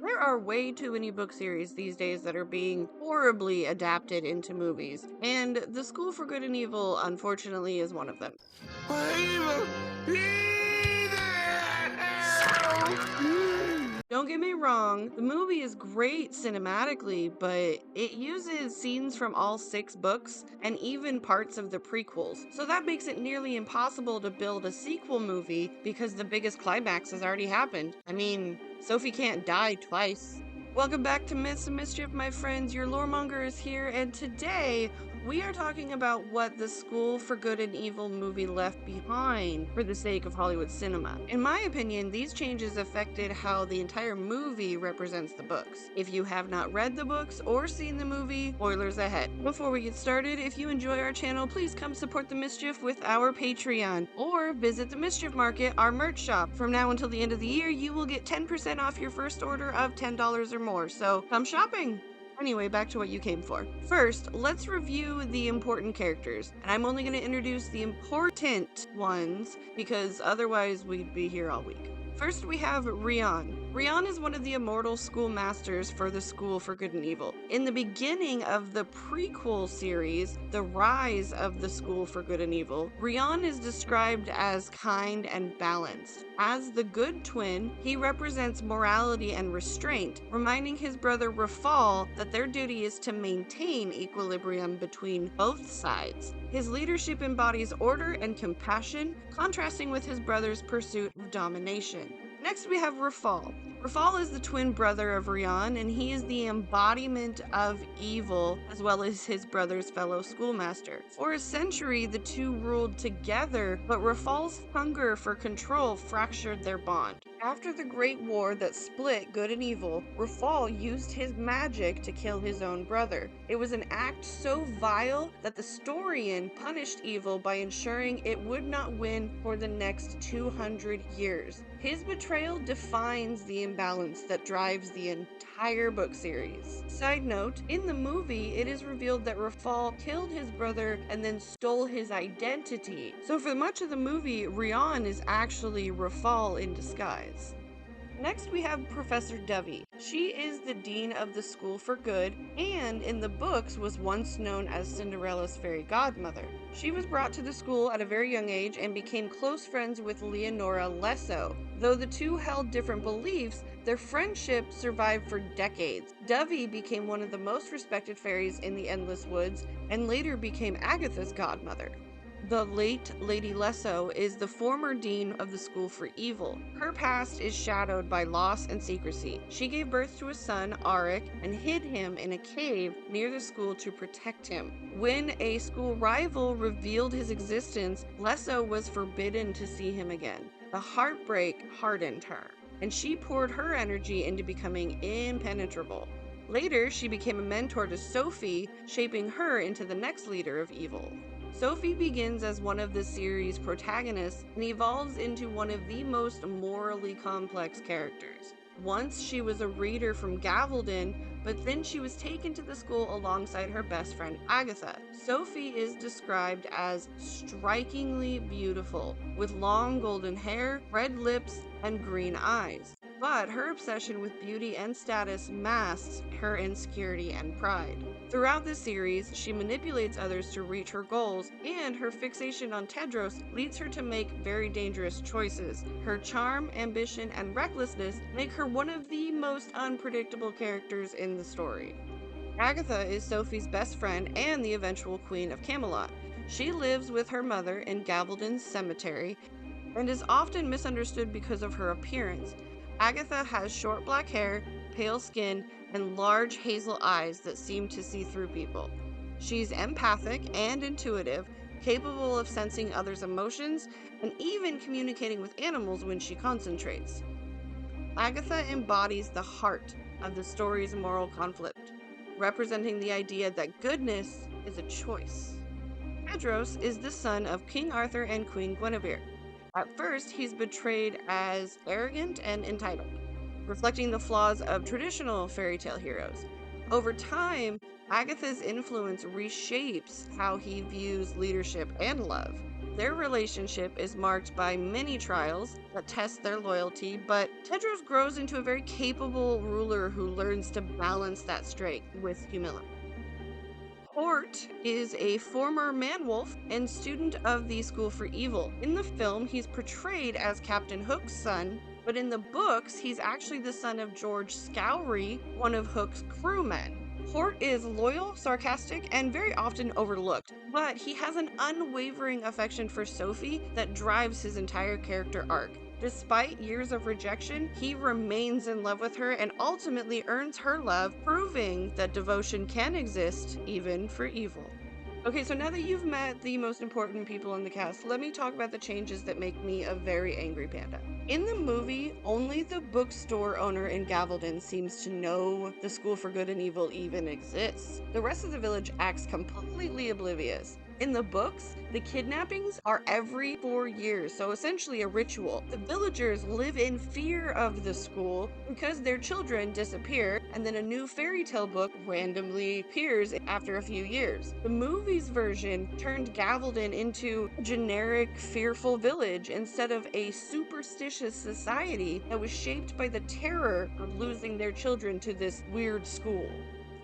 There are way too many book series these days that are being horribly adapted into movies, and The School for Good and Evil, unfortunately, is one of them. Don't get me wrong, the movie is great cinematically, but it uses scenes from all 6 books and even parts of the prequels, so that makes it nearly impossible to build a sequel movie because the biggest climax has already happened. I mean, Sophie can't die twice. Welcome back to Myths and Mischief, my friends. Your Lore.Monger is here, and today we are talking about what the School for Good and Evil movie left behind for the sake of Hollywood cinema. In my opinion, these changes affected how the entire movie represents the books. If you have not read the books or seen the movie, spoilers ahead. Before we get started, if you enjoy our channel, please come support the Mischief with our Patreon, or visit the Mischief Market, our merch shop. From now until the end of the year, you will get 10% off your first order of $10 or more, so come shopping! Anyway, back to what you came for. First, let's review the important characters, and I'm only going to introduce the important ones because otherwise we'd be here all week. First, we have Rian. Rian is one of the immortal schoolmasters for the School for Good and Evil. In the beginning of the prequel series, The Rise of the School for Good and Evil, Rian is described as kind and balanced. As the good twin, he represents morality and restraint, reminding his brother Rafal that their duty is to maintain equilibrium between both sides. His leadership embodies order and compassion, contrasting with his brother's pursuit of domination. Next, we have Rafal. Rafal is the twin brother of Rian, and he is the embodiment of evil, as well as his brother's fellow schoolmaster. For a century, the two ruled together, but Rafal's hunger for control fractured their bond. After the Great War that split good and evil, Rafal used his magic to kill his own brother. It was an act so vile that the Storian punished evil by ensuring it would not win for the next 200 years. His betrayal defines the imbalance that drives the entire book series. Side note, in the movie, it is revealed that Rafal killed his brother and then stole his identity. So for much of the movie, Rian is actually Rafal in disguise. Next, we have Professor Dovey. She is the dean of the School for Good, and in the books was once known as Cinderella's fairy godmother. She was brought to the school at a very young age and became close friends with Leonora Lesso. Though the two held different beliefs, their friendship survived for decades. Dovey became one of the most respected fairies in the Endless Woods, and later became Agatha's godmother. The late Lady Lesso is the former dean of the School for Evil. Her past is shadowed by loss and secrecy. She gave birth to a son, Auric, and hid him in a cave near the school to protect him. When a school rival revealed his existence, Lesso was forbidden to see him again. The heartbreak hardened her, and she poured her energy into becoming impenetrable. Later, she became a mentor to Sophie, shaping her into the next leader of evil. Sophie begins as one of the series' protagonists and evolves into one of the most morally complex characters. Once she was a reader from Gavaldon, but then she was taken to the school alongside her best friend Agatha. Sophie is described as strikingly beautiful, with long golden hair, red lips, and green eyes. But her obsession with beauty and status masks her insecurity and pride. Throughout the series, she manipulates others to reach her goals, and her fixation on Tedros leads her to make very dangerous choices. Her charm, ambition, and recklessness make her one of the most unpredictable characters in the story. Agatha is Sophie's best friend and the eventual queen of Camelot. She lives with her mother in Gavaldon's cemetery and is often misunderstood because of her appearance. Agatha has short black hair, pale skin, and large hazel eyes that seem to see through people. She's empathic and intuitive, capable of sensing others' emotions, and even communicating with animals when she concentrates. Agatha embodies the heart of the story's moral conflict, representing the idea that goodness is a choice. Tedros is the son of King Arthur and Queen Guinevere. At first, he's portrayed as arrogant and entitled, reflecting the flaws of traditional fairy tale heroes. Over time, Agatha's influence reshapes how he views leadership and love. Their relationship is marked by many trials that test their loyalty, but Tedros grows into a very capable ruler who learns to balance that strength with humility. Kirt is a former man-wolf and student of the School for Evil. In the film, he's portrayed as Captain Hook's son, but in the books, he's actually the son of George Scoury, one of Hook's crewmen. Kirt is loyal, sarcastic, and very often overlooked, but he has an unwavering affection for Sophie that drives his entire character arc. Despite years of rejection, he remains in love with her and ultimately earns her love, proving that devotion can exist even for evil. Okay, so now that you've met the most important people in the cast, let me talk about the changes that make me a very angry panda. In the movie, only the bookstore owner in Gavaldon seems to know the School for Good and Evil even exists. The rest of the village acts completely oblivious. In the books, the kidnappings are every 4 years, so essentially a ritual. The villagers live in fear of the school because their children disappear, and then a new fairy tale book randomly appears after a few years. The movie's version turned Gavaldon into a generic, fearful village instead of a superstitious society that was shaped by the terror of losing their children to this weird school.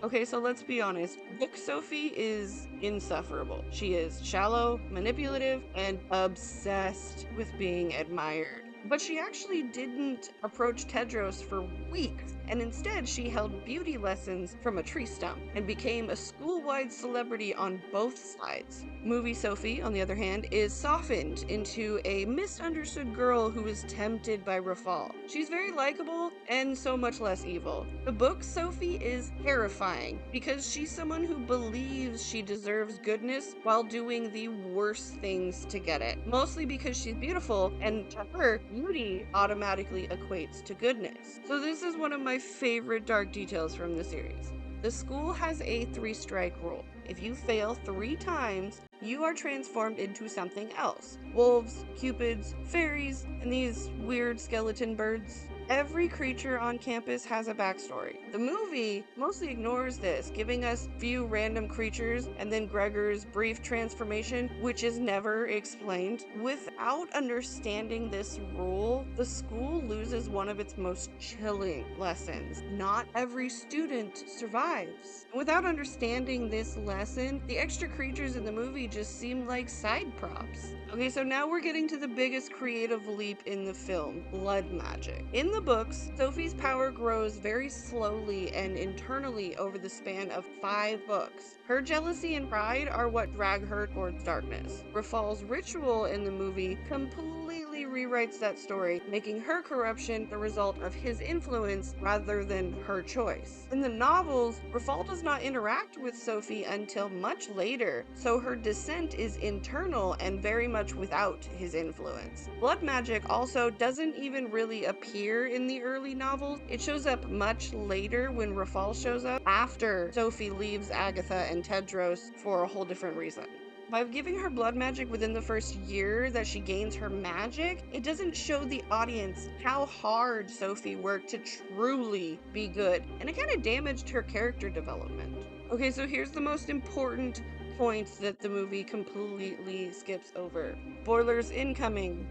Okay, so let's be honest. Book Sophie is insufferable. She is shallow, manipulative, and obsessed with being admired. But she actually didn't approach Tedros for weeks, and instead she held beauty lessons from a tree stump and became a school-wide celebrity on both sides. Movie Sophie, on the other hand, is softened into a misunderstood girl who is tempted by Rafal. She's very likable and so much less evil. The book Sophie is terrifying because she's someone who believes she deserves goodness while doing the worst things to get it. Mostly because she's beautiful, and to her, beauty automatically equates to goodness. So this is one of my favorite dark details from the series. The school has a 3-strike rule. If you fail 3 times, you are transformed into something else. Wolves, cupids, fairies, and these weird skeleton birds. Every creature on campus has a backstory. The movie mostly ignores this, giving us few random creatures and then Gregor's brief transformation, which is never explained. Without understanding this rule, the school loses one of its most chilling lessons. Not every student survives. Without understanding this lesson, the extra creatures in the movie just seem like side props. Okay, so now we're getting to the biggest creative leap in the film, blood magic. In the books, Sophie's power grows very slowly and internally over the span of 5 books. Her jealousy and pride are what drag her towards darkness. Rafal's ritual in the movie completely rewrites that story, making her corruption the result of his influence rather than her choice. In the novels, Rafal does not interact with Sophie until much later, so her descent is internal and very much without his influence. Blood magic also doesn't even really appear in the early novels. It shows up much later when Rafal shows up, after Sophie leaves Agatha and Tedros for a whole different reason. By giving her blood magic within the first year that she gains her magic, it doesn't show the audience how hard Sophie worked to truly be good, and it kind of damaged her character development. Okay, so here's the most important points that the movie completely skips over. Spoilers incoming.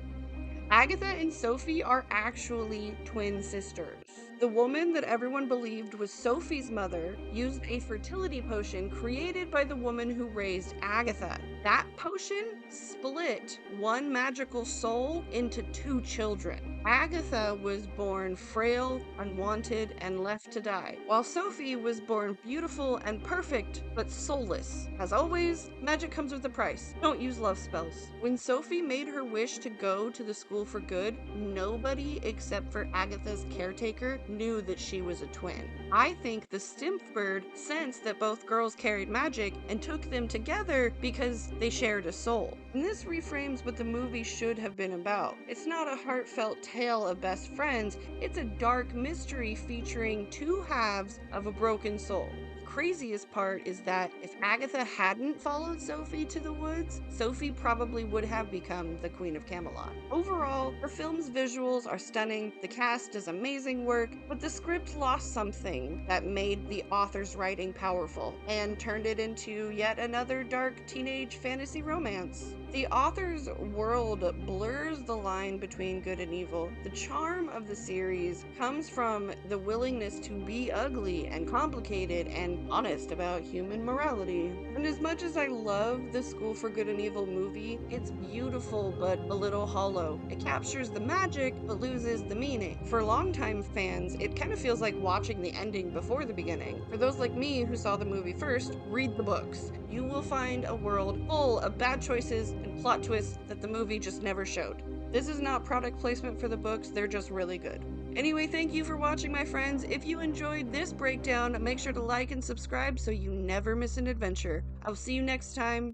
Agatha and Sophie are actually twin sisters. The woman that everyone believed was Sophie's mother used a fertility potion created by the woman who raised Agatha. That potion split one magical soul into 2 children. Agatha was born frail, unwanted, and left to die, while Sophie was born beautiful and perfect, but soulless. As always, magic comes with a price. Don't use love spells. When Sophie made her wish to go to the School for Good, nobody except for Agatha's caretaker knew that she was a twin. I think the Stimpbird sensed that both girls carried magic and took them together because they shared a soul. And this reframes what the movie should have been about. It's not a heartfelt tale of best friends, it's a dark mystery featuring 2 halves of a broken soul. craziest part is that if Agatha hadn't followed Sophie to the woods, Sophie probably would have become the Queen of Camelot. Overall, the film's visuals are stunning, the cast does amazing work, but the script lost something that made the author's writing powerful and turned it into yet another dark teenage fantasy romance. The author's world blurs the line between good and evil. The charm of the series comes from the willingness to be ugly and complicated and honest about human morality. And as much as I love the School for Good and Evil movie, it's beautiful but a little hollow. It captures the magic but loses the meaning. For longtime fans, it kind of feels like watching the ending before the beginning. For those like me who saw the movie first, read the books. You will find a world full of bad choices and plot twists that the movie just never showed. This is not product placement for the books, they're just really good. Anyway, thank you for watching, my friends. If you enjoyed this breakdown, make sure to like and subscribe so you never miss an adventure. I'll see you next time.